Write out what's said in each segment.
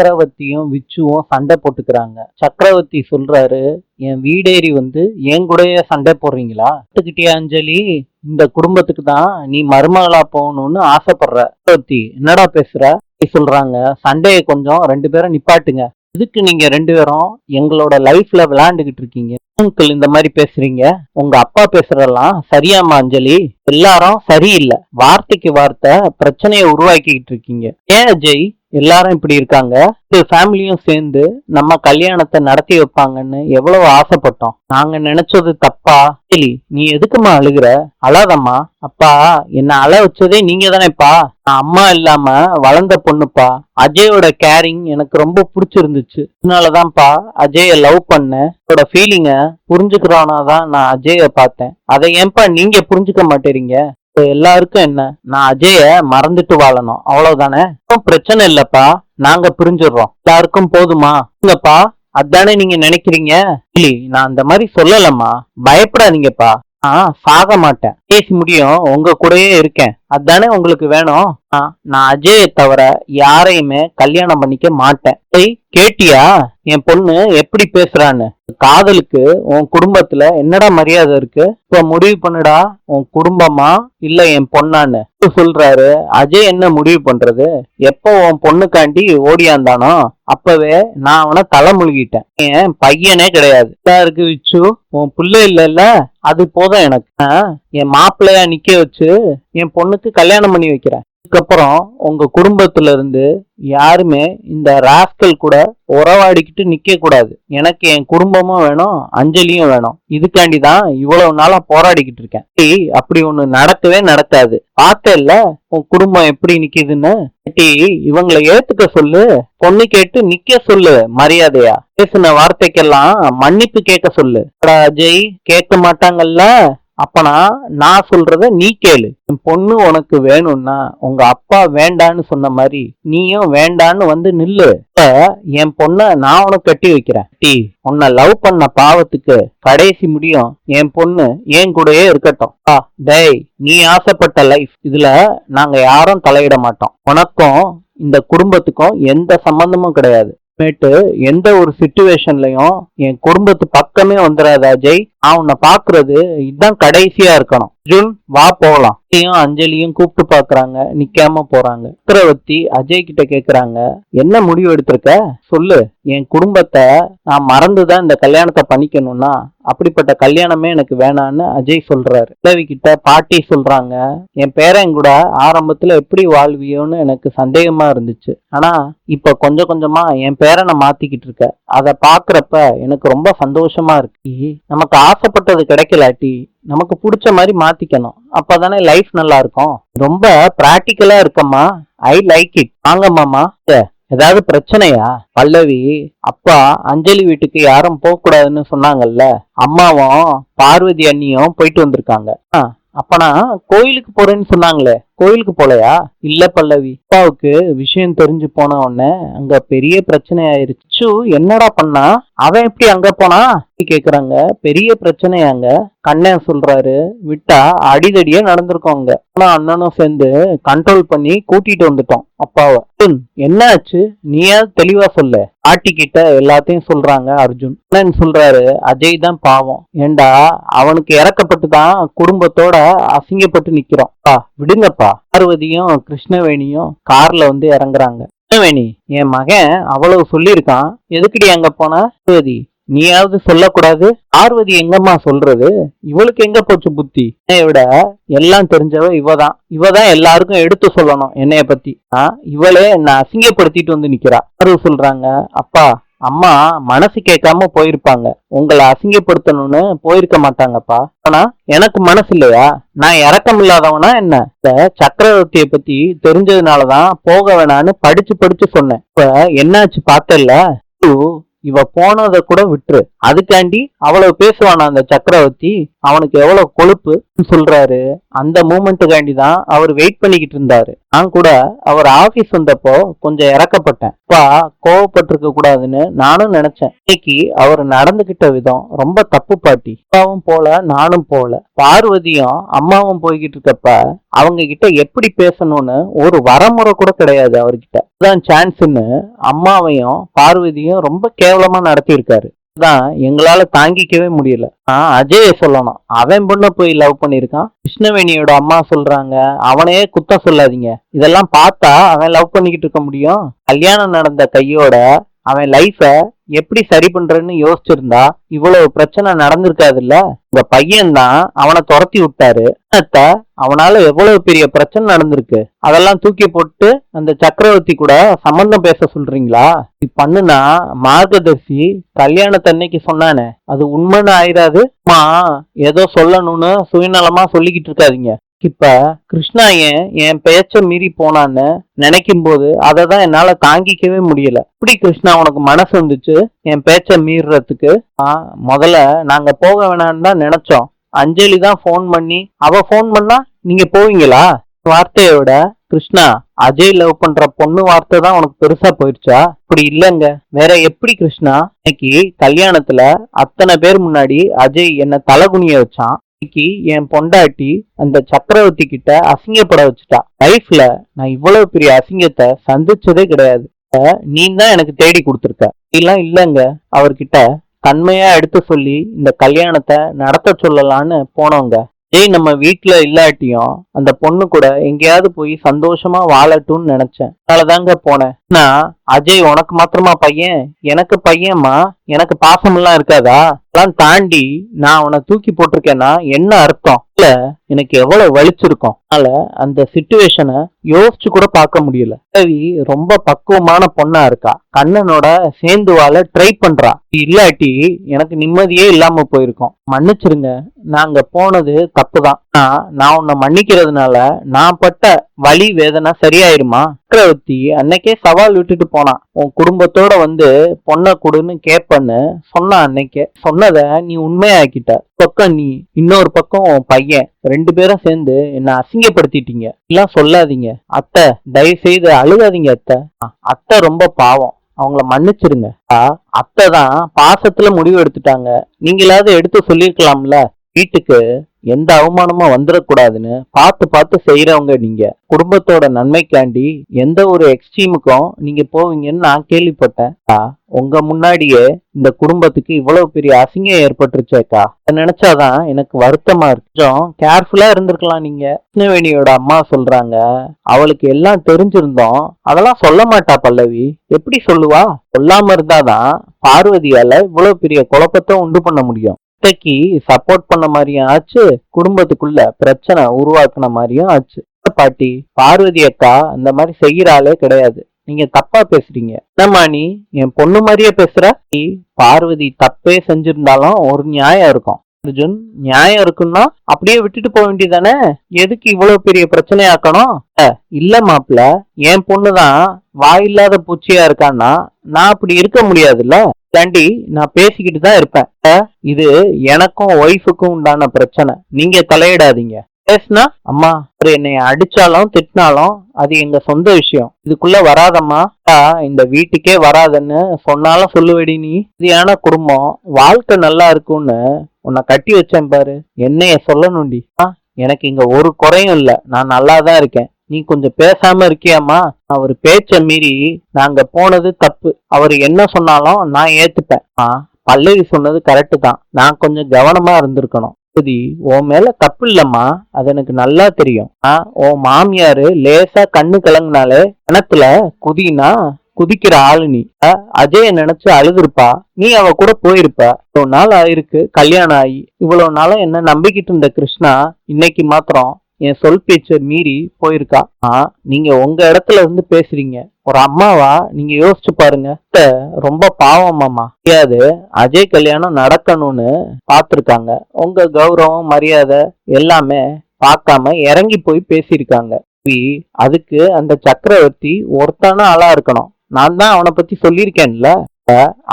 சக்கரவர்த்தியும் விச்சுவும் சண்டை போட்டுக்கிறாங்க. சக்கரவர்த்தி சொல்றாரு, என் வீடேறி வந்து என் கூடயே சண்டை போடுறீங்களா? பார்த்துக்கிட்டியா அஞ்சலி, இந்த குடும்பத்துக்கு தான் நீ மருமகளா போகணும்னு ஆசைப்படுற. சக்கரவர்த்தி என்னடா பேசுற? சொல்றாங்க, சண்டையை கொஞ்சம் 2 பேரும் நிப்பாட்டுங்க. இதுக்கு நீங்க 2 பேரும் எங்களோட லைஃப்ல விளையாண்டுகிட்டு இருக்கீங்க. அங்கிள் இந்த மாதிரி பேசுறீங்க, உங்க அப்பா பேசுறதெல்லாம் சரியாமா அஞ்சலி? எல்லாரும் சரியில்லை, வார்த்தைக்கு வார்த்தை பிரச்சனையை உருவாக்கிக்கிட்டு இருக்கீங்க. ஏன் அஜய் எல்லாரும் இப்படி இருக்காங்க? ஃபேமிலியும் சேர்ந்து நம்ம கல்யாணத்தை நடத்தி வைப்பாங்கன்னு எவ்வளவு ஆசைப்பட்டோம். நாங்க நினைச்சது தப்பா? சரி, நீ எதுக்குமா அழுகுற? அழாதம்மா. அப்பா, என்ன அழ வச்சதே நீங்க தானேப்பா. நான் அம்மா இல்லாம வளர்ந்த பொண்ணுப்பா. அஜயோட கேரிங் எனக்கு ரொம்ப பிடிச்சிருந்துச்சு. அதனாலதான்ப்பா அஜய லவ் பண்ணேன். அவரோட ஃபீலிங்க புரிஞ்சுக்கிறோனாதான் நான் அஜய பார்த்தேன். அதை ஏன்பா நீங்க புரிஞ்சுக்க மாட்டேறீங்க? எல்லாருக்கும் என்ன, நான் அஜய மறந்துட்டு வாழணும், அவ்வளவுதானே? பிரச்சனை இல்லப்பா, நாங்க புரிஞ்சிடுறோம். எல்லாருக்கும் போதுமா? இல்லப்பா, அதானே நீங்க நினைக்கிறீங்க? இல்ல, நான் அந்த மாதிரி சொல்லலம்மா, பயப்படாதீங்கப்பா. சாக மாட்டேன், பேசி முடியும், உங்க கூடயே இருக்கேன், அதானே உங்களுக்கு வேணும்? நான் அஜயை தவிர யாரையுமே கல்யாணம் பண்ணிக்க மாட்டேன். கேட்டியா என் பொண்ணு எப்படி பேசுறான்னு? காதலுக்கு உன் குடும்பத்துல என்னடா மரியாதை இருக்கு? இப்ப முடிவு பண்ணுடா, உன் குடும்பமா இல்ல என் பொண்ணான்னு சொல்றாரு. அஜய் என்ன முடிவு பண்றது? எப்போ உன் பொண்ணுக்காண்டி ஓடியாந்தானோ அப்பவே நான் அவனை தலை முழுகிட்டேன். என் பையனே கிடையாது. இருக்கு விச்சு, உன் பிள்ளை இல்ல, அது போதும் எனக்கு. என் மாப்பிள்ளையா நிக்க வச்சு என் பொண்ணுக்கு கல்யாணம் பண்ணி வைக்கிறேன். அதுக்கப்புறம் உங்க குடும்பத்துல இருந்து யாருமே இந்த ராஸ்கல் கூட உறவாடிக்கிட்டு நிக்க கூடாது. எனக்கு என் குடும்பமும் வேணும், அஞ்சலியும் வேணும். இதுக்காண்டிதான் இவ்வளவு நாளா போராடிக்கிட்டு இருக்கேன். அப்படி ஒண்ணு நடக்கவே நடக்காது. பார்த்தேல்ல உன் குடும்பம் எப்படி நிக்குதுன்னு. இவங்களை ஏத்துக்க சொல்லு, பொண்ணு கேட்டு நிக்க சொல்லு, மரியாதையா பேசின வார்த்தைக்கெல்லாம் மன்னிப்பு கேட்க சொல்லு. அஜய் கேட்க மாட்டாங்கல்ல, அப்பனா நான் சொல்றத நீ கேளு. என் பொண்ணு உனக்கு வேணும்னா உங்க அப்பா வேண்டான்னு சொன்ன மாதிரி நீயும் வேண்டான்னு வந்து நில்லு. என் பொண்ண நான் உனக்கு கட்டி வைக்கிறேன். உன்னை லவ் பண்ண பாவத்துக்கு கடைசி முடியும் என் பொண்ணு என் கூடயே இருக்கட்டும். டேய், நீ ஆசைப்பட்ட லைஃப், இதுல நாங்க யாரும் தலையிட மாட்டோம். உனக்கும் இந்த குடும்பத்துக்கும் எந்த சம்பந்தமும் கிடையாது. எந்த ஒரு சிச்சுவேஷன்லயும் என் குடும்பத்து பக்கமே வந்துடாத அஜய். நான் உன்னை பாக்குறது இதுதான் கடைசியா இருக்கணும். ஜூன் வா போகலாம். அஞ்சலியும் கூப்பிட்டு பாக்குறாங்க, நிக்காம போறாங்க. சக்கரவர்த்தி அஜய் கிட்ட கேக்குறாங்க, என்ன முடிவு எடுத்திருக்க சொல்லு. என் குடும்பத்தை நான் மறந்துதான் இந்த கல்யாணத்தை பண்ணிக்கணும்னா அப்படிப்பட்ட கல்யாணமே எனக்கு வேணான்னு அஜய் சொல்றாரு. தேவி கிட்ட பாட்டி சொல்றாங்க, என் பேரன் கூட ஆரம்பத்துல எப்படி வாழ்வியோன்னு எனக்கு சந்தேகமா இருந்துச்சு. ஆனா இப்ப கொஞ்சம் கொஞ்சமா என் பேரனை மாத்திக்கிட்டு இருக்க. அதை பாக்குறப்ப எனக்கு ரொம்ப சந்தோஷமா இருக்கு. நமக்கு ஆசைப்பட்டது கிடைக்கலாட்டி நமக்கு பிடிச்ச மாதிரி மாத்திக்கணும், அப்பதானே லைஃப் நல்லா இருக்கும். ரொம்ப பிராக்டிக்கலா இருக்கம்மா, ஐ லைக் இட். வாங்கம்மாமா. ஏதாவது பிரச்சனையா? பல்லவி, அப்பா அஞ்சலி வீட்டுக்கு யாரும் போக கூடாதுன்னு சொன்னாங்கல்ல, அம்மாவும் பார்வதி அண்ணியும் போயிட்டு வந்திருக்காங்க. அப்பனா கோயிலுக்கு போறேன்னு சொன்னாங்களே, கோயிலுக்கு போலையா? இல்ல பல்லவி, அப்பாவுக்கு விஷயம் தெரிஞ்சு போன உடனே அங்க பெரிய பிரச்சனை ஆயிருச்சு. என்னடா பண்ணா? அவன் எப்படி அங்க போனா கேக்குறாங்க. பெரிய பிரச்சனையாங்க. கண்ணன் சொல்றாரு, விட்டா அடிதடியே நடந்திருக்கோங்க. ஆனா அண்ணனும் சேர்ந்து கண்ட்ரோல் பண்ணி கூட்டிட்டு வந்துட்டோம் அப்பாவை. என்ன ஆச்சு? நீயாவது தெளிவா சொல்லு. பாட்டி கிட்ட எல்லாத்தையும் சொல்றாங்க அர்ஜுன். அண்ணன் சொல்றாரு, அஜய் தான் பாவம். ஏண்டா அவனுக்கு இறக்கப்பட்டுதான் குடும்பத்தோட அசிங்கப்பட்டு நிக்கிறோம். விடுங்கப்பா. பார்வதியும் கிருஷ்ணவேணியும் கார்ல வந்து இறங்குறாங்க. கிருஷ்ணவேணி, என் மகன் அவ்வளவு சொல்லியிருக்கான், எதுக்குடி அங்க போனா? பார்வதி, நீயாவது சொல்லக்கூடாது? பார்வதி எங்கம்மா சொல்றது? இவளுக்கு எங்க போச்சு புத்தி? என்னைய விட எல்லாம் தெரிஞ்சவ இவதான் எல்லாருக்கும் எடுத்து சொல்லணும் என்னைய பத்தி. இவளே என்ன அசிங்கப்படுத்திட்டு வந்து நிக்கிறா. பார்வதி சொல்றாங்க, அப்பா அம்மா மனசு கேட்காம போயிருப்பாங்க, உங்களை அசிங்கப்படுத்தணும்னு போயிருக்க மாட்டாங்கப்பா. ஆனா எனக்கு மனசு இல்லையா? நான் இறக்கம் இல்லாதவனா என்ன? சக்கரவர்த்திய பத்தி தெரிஞ்சதுனாலதான் போக வேணான்னு படிச்சு சொன்னேன். இப்ப என்னாச்சு பார்த்தல? இவ போனதை கூட விட்டுரு, அதுக்காண்டி அவ்வளவு பேசுவானா அந்த சக்கரவர்த்தி? அவனுக்கு எவ்வளவு கொழுப்பு சொல்றாரு. அந்த மூமெண்ட்டுக்காண்டி தான் அவர் வெயிட் பண்ணிக்கிட்டு இருந்தாரு. நான் கூட அவர் ஆபீஸ் வந்தப்போ கொஞ்சம் இறக்கப்பட்டேன். அப்பா கோவப்பட்டிருக்க கூடாதுன்னு நானும் நினைச்சேன். இன்னைக்கு அவர் நடந்துகிட்ட விதம் ரொம்ப தப்பு பாட்டி. அப்பாவும் போல நானும் போல. பார்வதியும் அம்மாவும் போய்கிட்டு இருக்கப்ப அவங்க கிட்ட எப்படி பேசணும்னு ஒரு வரமுறை கூட கிடையாது அவர்கிட்ட. இதுதான் சான்ஸ்ன்னு அம்மாவையும் பார்வதியும் ரொம்ப கேவலமா நடத்தி இருக்காரு. தான் எங்களால தாங்கிக்கவே முடியல. அஜய சொல்லணும், அவன் பொண்ண போய் லவ் பண்ணிருக்கான். கிருஷ்ணவேணியோட அம்மா சொல்றாங்க அவனையே குத்தம் சொல்லாதீங்க. இதெல்லாம் பார்த்தா அவன் லவ் பண்ணிக்கிட்டு இருக்க முடியும்? கல்யாணம் நடந்த கையோட அவன் லைஃப எப்படி சரி பண்றன்னு யோசிச்சிருந்தா இவ்வளவு பிரச்சனை நடந்திருக்காதுல்ல. உங்க பையன் தான் அவனை துரத்தி விட்டாரு. அவனால எவ்வளவு பெரிய பிரச்சனை நடந்திருக்கு. அதெல்லாம் தூக்கி போட்டு அந்த சக்கரவர்த்தி கூட சம்பந்தம் பேச சொல்றீங்களா? பண்ணுனா மார்கதர்சி கல்யாணத்தன்னைக்கு சொன்னானே அது உண்மைன்னு ஆயிராது. ஏதோ சொல்லணும்னு சுயநலமா சொல்லிக்கிட்டு இருக்காதீங்க. இப்ப கிருஷ்ணா என் பேச்ச மீறி போனான்னு நினைக்கும் போது அதை தான் என்னால தாங்கிக்கவே முடியல. இப்படி கிருஷ்ணா உனக்கு மனசு வந்துச்சு என் பேச்ச மீறதுக்கு? முதல்ல நாங்க போக வேணாம்னு தான் நினைச்சோம். அஞ்சலி தான் போன் பண்ணி, அவ போன் பண்ணா நீங்க போவீங்களா? வார்த்தையோட கிருஷ்ணா அஜய் லவ் பண்ற பொண்ணு வார்த்தை தான் உனக்கு பெருசா போயிடுச்சா? அப்படி இல்லங்க, வேற எப்படி கிருஷ்ணா? இன்னைக்கு கல்யாணத்துல அத்தனை பேர் முன்னாடி அஜய் என்ன தலகுனிய வச்சான். என் பொண்டாட்டி அந்த சக்கரவர்த்தி கிட்ட அசிங்கப்பட வச்சுட்டா. லைஃப்ல நான் இவ்வளவு பெரிய அசிங்கத்தை சந்திச்சதே கிடையாது. நீ தான் எனக்கு தேடி கொடுத்துருக்க. இதெல்லாம் இல்லங்க, அவர்கிட்ட தன்மையா எடுத்து சொல்லி இந்த கல்யாணத்தை நடத்த சொல்லலான்னு போனவங்க. ஏய் நம்ம வீட்டுல இல்லாட்டியும் அந்த பொண்ணு கூட எங்கேயாவது போய் சந்தோஷமா வாழட்டும்னு நினைச்சேன். அதனாலதாங்க போனேன். நான் அஜய் உனக்கு மாத்திரமா பையன்? எனக்கு பையன்மா. எனக்கு பாசம் எல்லாம் இருக்காதா? எல்லாம் தாண்டி நான் உன்னை தூக்கி போட்டிருக்கேன்னா என்ன அர்த்தம்? இல்ல எனக்கு எவ்வளவு வலிச்சிருக்கும். அதனால அந்த சிச்சுவேஷனை யோசிச்சு கூட பார்க்க முடியல. ரவி ரொம்ப பக்குவமான பொண்ணா இருக்கா. கண்ணனோட சேர்ந்து வாழ ட்ரை பண்றா. இல்லாட்டி எனக்கு நிம்மதியே இல்லாம போயிருக்கோம். மன்னிச்சிருங்க, நாங்க போனது தப்புதான். நான் உன்னை மன்னிக்கிறதுனால நான் பட்ட வலி வேதனை சரியாயிருமா? சக்கரவர்த்தி அன்னைக்கே சவால் விட்டுட்டு போனான். உன் குடும்பத்தோட வந்து பொண்ணை கொடுன்னு கேப்பன்னு சொன்னான். அன்னைக்கே சொன்னத நீ உண்மையாக்கிட்ட. பக்கம் நீ, இன்னொரு பக்கம் உன் பையன், ரெண்டு பேரும் சேர்ந்து என்ன அசிங்கப்படுத்திட்டீங்க. எல்லாம் சொல்லாதீங்க அத்தை, தயவு செய்து அழுகாதீங்க அத்தை. அத்தை ரொம்ப பாவம், அவங்கள மன்னிச்சிருங்க. அத்தை தான் பாசத்துல முடிவு எடுத்துட்டாங்க. நீங்களாவது எடுத்து சொல்லிருக்கலாம்ல. வீட்டுக்கு எந்த அவமானமும் வந்துடக்கூடாதுன்னு பார்த்து பார்த்து செய்யறவங்க நீங்க. குடும்பத்தோட நன்மைக்காண்டி எந்த ஒரு எக்ஸ்ட்ரீமுக்கும் நீங்க போவீங்கன்னு நான் கேள்விப்பட்டேன். உங்க முன்னாடியே இந்த குடும்பத்துக்கு இவ்வளவு பெரிய அசிங்கம் ஏற்பட்டுருச்சேக்கா. நினைச்சாதான் எனக்கு வருத்தமா இருக்கு. கொஞ்சம் கேர்ஃபுல்லா இருந்திருக்கலாம் நீங்க. கிருஷ்ணவேணியோட அம்மா சொல்றாங்க அவளுக்கு எல்லாம் தெரிஞ்சிருந்தோம் அதெல்லாம் சொல்ல மாட்டா பல்லவி. எப்படி சொல்லுவா? சொல்லாம இருந்தாதான் பார்வதியால இவ்வளவு பெரிய குழப்பத்தை உண்டு பண்ண முடியும். அத்தைக்கு சப்போர்ட் பண்ண மாதிரியும் ஆச்சு, குடும்பத்துக்குள்ள பிரச்சனை உருவாக்குன மாதிரியும் ஆச்சு. பாட்டி, பார்வதி அக்கா அந்த மாதிரி செய்யறாளே கிடையாது. நீங்க தப்பா பேசுறீங்க. என்னம்மா நீ என் பொண்ணு மாதிரியே பேசுற? பார்வதி தப்பே செஞ்சிருந்தாலும் ஒரு நியாயம் இருக்கும். அர்ஜுன், நியாயம் இருக்குன்னா அப்படியே விட்டுட்டு போக வேண்டியதானே? எதுக்கு இவ்வளவு பெரிய பிரச்சனையாக்கணும்? இல்ல மாப்பிள்ள, என் பொண்ணுதான் வாயில்லாத பூச்சியா இருக்கான்னா நான் அப்படி இருக்க முடியாதுல்ல. தாண்டி நான் பேசிக்கிட்டு தான் இருப்பேன். இது எனக்கும் ஒய்ஃபுக்கும் உண்டான பிரச்சனை. நீங்க தலையிடாதீங்க. பேசுனா அம்மா என்னை அடிச்சாலும் திட்டினாலும் அது எங்க சொந்த விஷயம். இதுக்குள்ள வராதம்மா, இந்த வீட்டுக்கே வராதுன்னு சொன்னாலும் சொல்லுவேடி. நீ இதுயான குடும்பம், வாழ்க்கை நல்லா இருக்கும்னு உன்னை கட்டி வச்சேன் பாரு. என்னைய சொல்லணும்டி. எனக்கு இங்க ஒரு குறையும் இல்ல, நான் நல்லாதான் இருக்கேன். நீ கொஞ்சம் பேசாம இருக்கியாமா? அவர் பேச்ச மீறி நாங்க போனது தப்பு. அவர் என்ன சொன்னாலும் நான் ஏத்துப்பேன். பல்லவி சொன்னது கரெக்டு தான். நான் கொஞ்சம் கவனமா இருந்திருக்கணும். உன் மேல தப்பு இல்லம்மா, அது எனக்கு நல்லா தெரியும். உன் மாமியாரு லேசா கண்ணு கலங்கினாலே கணத்துல குதிக்கிற ஆளு நீ. அஜய நினைச்சு அழுதுருப்பா. நீ அவ கூட போயிருப்ப. இவ்வளவு நாள் ஆயிருக்கு கல்யாணம் ஆகி. இவ்வளவு நாளும் என்ன நம்பிக்கிட்டு இருந்த கிருஷ்ணா இன்னைக்கு மாத்திரம் என் சொல் பேச்ச மீறி போயிருக்கா. நீங்க உங்க இடத்துல இருந்து பேசுறீங்க. ஒரு அம்மாவா நீங்க யோசிச்சு பாருங்க. ரொம்ப பாவமாமா. தெரியாது, அஜய் கல்யாணம் நடக்கணும்னு பாத்துருக்காங்க. உங்க கௌரவம் மரியாதை எல்லாமே பார்க்காம இறங்கி போய் பேசியிருக்காங்க. அதுக்கு அந்த சக்கரவர்த்தி ஒருத்தான ஆளா இருக்கணும். நான் தான் அவனை பத்தி சொல்லியிருக்கேன்ல.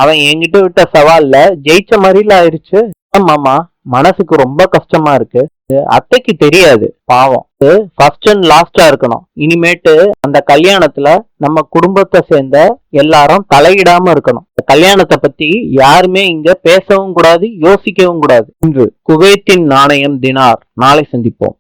அவன் என்கிட்ட விட்ட சவால்ல ஜெயிச்ச மாதிரில ஆயிருச்சு. ஆமாமா, மனசுக்கு ரொம்ப கஷ்டமா இருக்கு. அத்தைக்கு தெரியாது பாவம். ஃபர்ஸ்ட் அண்ட் லாஸ்டா இருக்கணும். இனிமேட்டு அந்த கல்யாணத்துல நம்ம குடும்பத்தை சேர்ந்த எல்லாரும் தலையிடாம இருக்கணும். கல்யாணத்தை பத்தி யாருமே இங்க பேசவும் கூடாது, யோசிக்கவும் கூடாது. இன்று குவைத்தின் நாணயம் தினார். நாளை சந்திப்போம்.